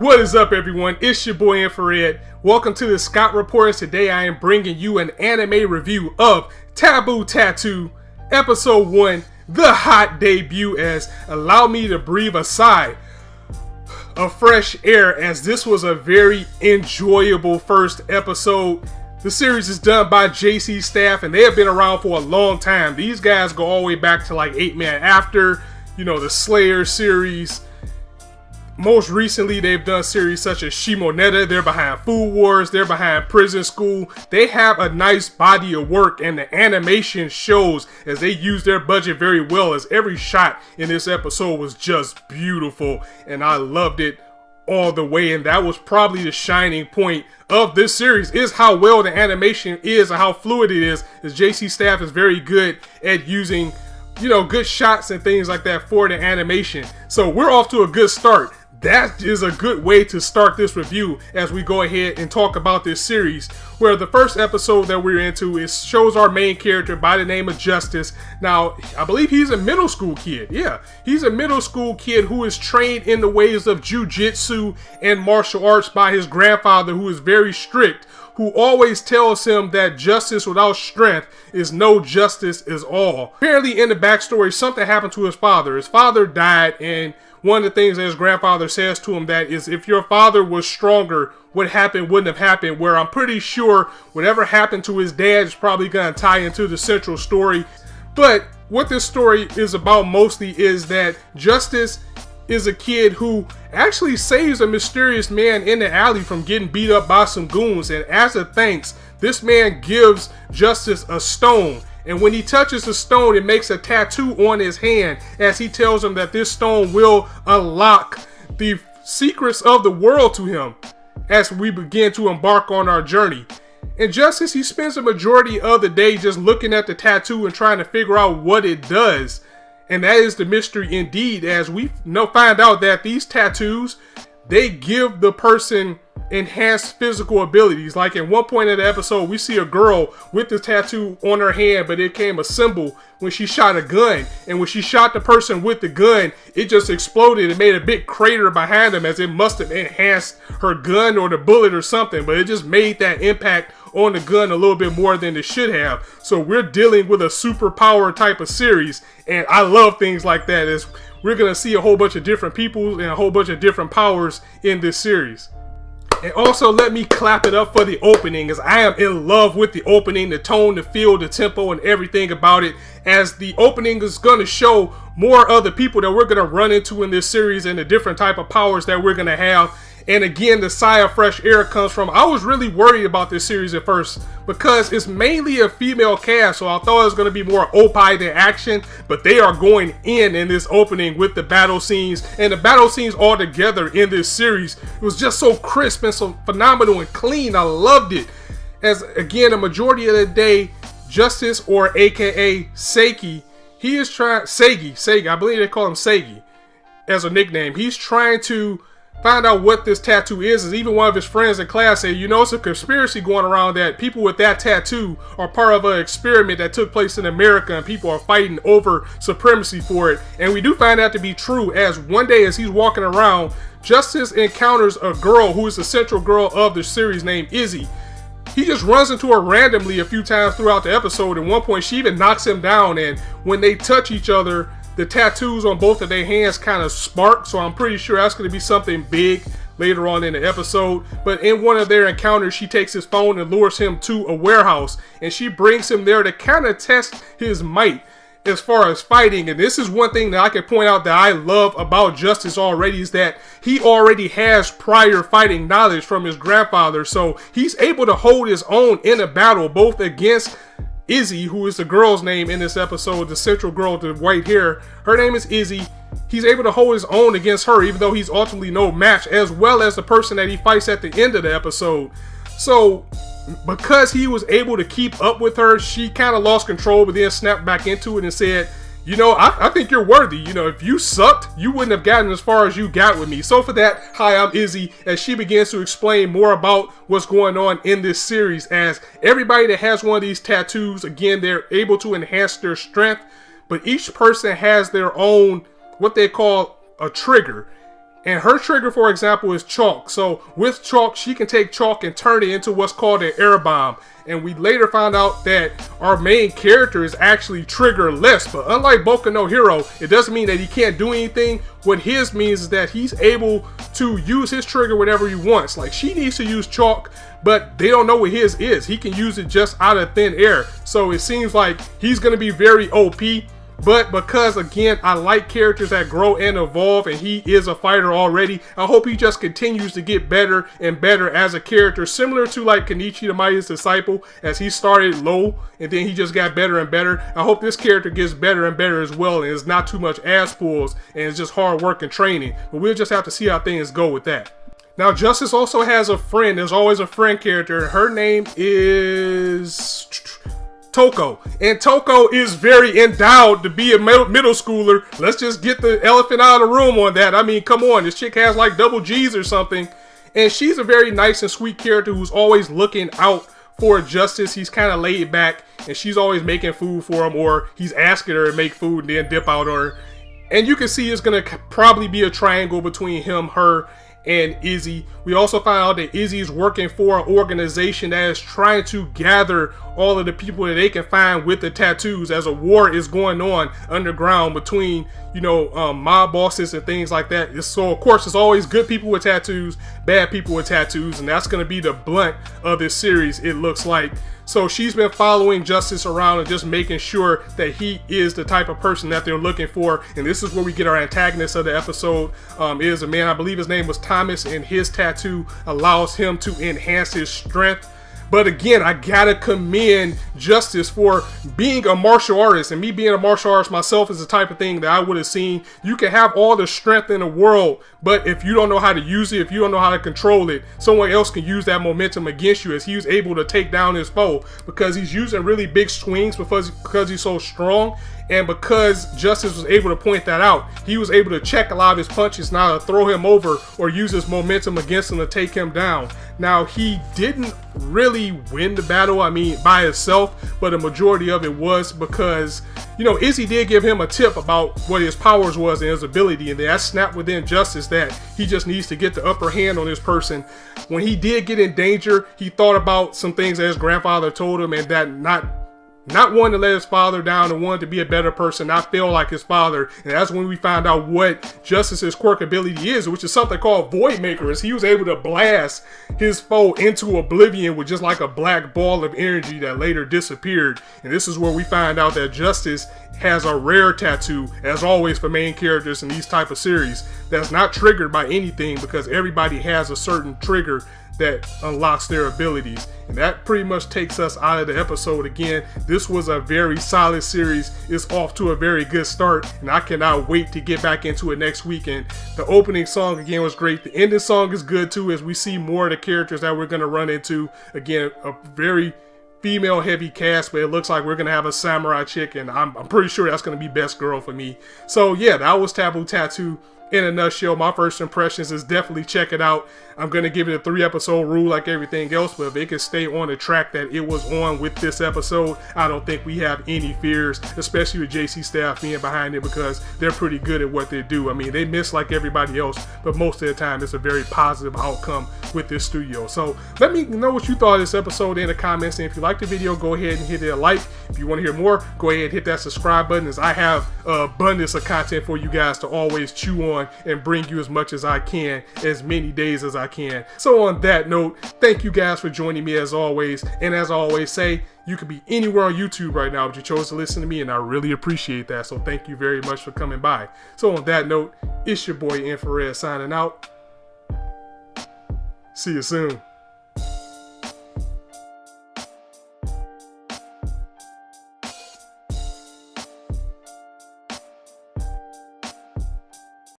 What is up, everyone? It's your boy Infrar-Ed. Welcome to the Scott Reports. Today I am bringing you an anime review of Taboo Tattoo, Episode 1, the hot debut, as allow me to breathe a sigh of fresh air, as this was a very enjoyable first episode. The series is done by JC Staff, and they have been around for a long time. These guys go all the way back to like 8 Man After, you know, the Slayer series. Most recently, they've done series such as Shimoneta. They're behind Food Wars. They're behind Prison School. They have a nice body of work, and the animation shows as they use their budget very well, as every shot in this episode was just beautiful, and I loved it all the way. And that was probably the shining point of this series, is how well the animation is and how fluid it is, as JC Staff is very good at using, you know, good shots and things like that for the animation. So we're off to a good start. That is a good way to start this review as we go ahead and talk about this series, where the first episode that we're into shows our main character by the name of Justice. Now, I believe he's a middle school kid. Yeah, he's a middle school kid who is trained in the ways of jiu-jitsu and martial arts by his grandfather, who is very strict, who always tells him that justice without strength is no justice at all. Apparently, in the backstory, something happened to his father. His father died, and one of the things that his grandfather says to him that is, if your father was stronger, what happened wouldn't have happened. Where I'm pretty sure whatever happened to his dad is probably going to tie into the central story. But what this story is about mostly is that Justice is a kid who actually saves a mysterious man in the alley from getting beat up by some goons. And as a thanks, this man gives Justice a stone. And when he touches the stone, it makes a tattoo on his hand, as he tells him that this stone will unlock the secrets of the world to him as we begin to embark on our journey. And Justice, he spends a majority of the day just looking at the tattoo and trying to figure out what it does. And that is the mystery indeed, as we find out that these tattoos, they give the person enhanced physical abilities. Like in one point in the episode, we see a girl with the tattoo on her hand, but it came a symbol when she shot a gun. And when she shot the person with the gun, it just exploded and made a big crater behind them, as it must have enhanced her gun or the bullet or something. But it just made that impact on the gun a little bit more than it should have. So we're dealing with a superpower type of series, and I love things like that, as we're gonna see a whole bunch of different people and a whole bunch of different powers in this series. And also, let me clap it up for the opening, as I am in love with the opening, the tone, the feel, the tempo, and everything about it, as the opening is going to show more of the people that we're going to run into in this series and the different type of powers that we're going to have. And again, the sigh of fresh air comes from, I was really worried about this series at first because it's mainly a female cast, so I thought it was going to be more opie than action, but they are going in this opening with the battle scenes, and the battle scenes all together in this series, it was just so crisp and so phenomenal and clean. I loved it. As again, a majority of the day, Justice, or aka Seiki, he is trying, Seigi, I believe they call him Seigi as a nickname. He's trying to find out what this tattoo is, as even one of his friends in class said, you know, it's a conspiracy going around that people with that tattoo are part of an experiment that took place in America, and people are fighting over supremacy for it. And we do find that to be true, as one day as he's walking around, Justice encounters a girl who is the central girl of the series named Eaze. He just runs into her randomly a few times throughout the episode. At one point, she even knocks him down, and when they touch each other, the tattoos on both of their hands kind of spark, so I'm pretty sure that's going to be something big later on in the episode. But in one of their encounters, she takes his phone and lures him to a warehouse, and she brings him there to kind of test his might as far as fighting. And this is one thing that I can point out that I love about Justice already, is that he already has prior fighting knowledge from his grandfather, so he's able to hold his own in a battle, both against Eaze, who is the girl's name in this episode, the central girl with the white hair. Her name is Eaze. He's able to hold his own against her, even though he's ultimately no match, as well as the person that he fights at the end of the episode. So because he was able to keep up with her, she kind of lost control, but then snapped back into it and said, you know, I think you're worthy. You know, if you sucked, you wouldn't have gotten as far as you got with me. So for that, hi, I'm Eaze, as she begins to explain more about what's going on in this series, as everybody that has one of these tattoos, again, they're able to enhance their strength, but each person has their own, what they call a trigger. And her trigger, for example, is chalk. So with chalk, she can take chalk and turn it into what's called an air bomb. And we later found out that our main character is actually triggerless. But unlike Boku no Hero, it doesn't mean that he can't do anything. What his means is that he's able to use his trigger whenever he wants. Like, she needs to use chalk, but they don't know what his is. He can use it just out of thin air. So it seems like he's going to be very OP. But because, again, I like characters that grow and evolve, and he is a fighter already, I hope he just continues to get better and better as a character, similar to like Kenichi the Mightiest Disciple, as he started low and then he just got better and better. I hope this character gets better and better as well, and it's not too much ass pulls, and it's just hard work and training. But we'll just have to see how things go with that. Now, Justice also has a friend. There's always a friend character. Her name is Toko, and Toko is very endowed to be a middle schooler. Let's just get the elephant out of the room on that. I mean, come on, this chick has like double G's or something, and she's a very nice and sweet character who's always looking out for Justice. He's kind of laid back, and she's always making food for him, or he's asking her to make food and then dip out on her. And you can see it's gonna probably be a triangle between him, her, and Eaze. We also found out that Eaze is working for an organization that is trying to gather all of the people that they can find with the tattoos, as a war is going on underground between, you know, mob bosses and things like that. So of course, it's always good people with tattoos, bad people with tattoos, and that's going to be the blunt of this series, it looks like. So she's been following Justice around and just making sure that he is the type of person that they're looking for. And this is where we get our antagonist of the episode. Is a man, I believe his name was Thomas, and his tattoo allows him to enhance his strength. But again, I gotta commend Justice for being a martial artist, and me being a martial artist myself is the type of thing that I would have seen. You can have all the strength in the world, but if you don't know how to use it, if you don't know how to control it, someone else can use that momentum against you, as he was able to take down his foe because he's using really big swings because he's so strong. And because Justice was able to point that out, he was able to check a lot of his punches, now to throw him over or use his momentum against him to take him down. Now, he didn't really win the battle, I mean, by himself, but a majority of it was because, you know, Izzy did give him a tip about what his powers was and his ability, and that snapped within Justice that he just needs to get the upper hand on this person. When he did get in danger, he thought about some things that his grandfather told him, and that not wanting to let his father down and wanting to be a better person, not feel like his father. And that's when we found out what Justice's quirk ability is, which is something called Void Maker. As he was able to blast his foe into oblivion with just like a black ball of energy that later disappeared. And this is where we find out that Justice has a rare tattoo, as always for main characters in these type of series, that's not triggered by anything, because everybody has a certain trigger that unlocks their abilities. And that pretty much takes us out of the episode. Again, this was a very solid series. It's off to a very good start, and I cannot wait to get back into it next week. And the opening song again was great. The ending song is good too, as we see more of the characters that we're going to run into. Again, a very female heavy cast, but it looks like we're gonna have a samurai chick, and I'm pretty sure that's gonna be best girl for me. So yeah, that was Taboo Tattoo in a nutshell. My first impressions is definitely check it out. I'm going to give it a 3-episode rule like everything else, but if it can stay on the track that it was on with this episode, I don't think we have any fears, especially with JC staff being behind it, because they're pretty good at what they do. I mean, they miss like everybody else, but most of the time it's a very positive outcome with this studio. So let me know what you thought of this episode in the comments, and if you liked the video, go ahead and hit it a like. If you want to hear more, go ahead and hit that subscribe button, as I have abundance of content for you guys to always chew on and bring you as much as I can, as many days as I can. So on that note, thank you guys for joining me as always, and as I always say, you could be anywhere on YouTube right now, but you chose to listen to me, and I really appreciate that. So thank you very much for coming by. So on that note, it's your boy Infrar-Ed signing out. See you soon.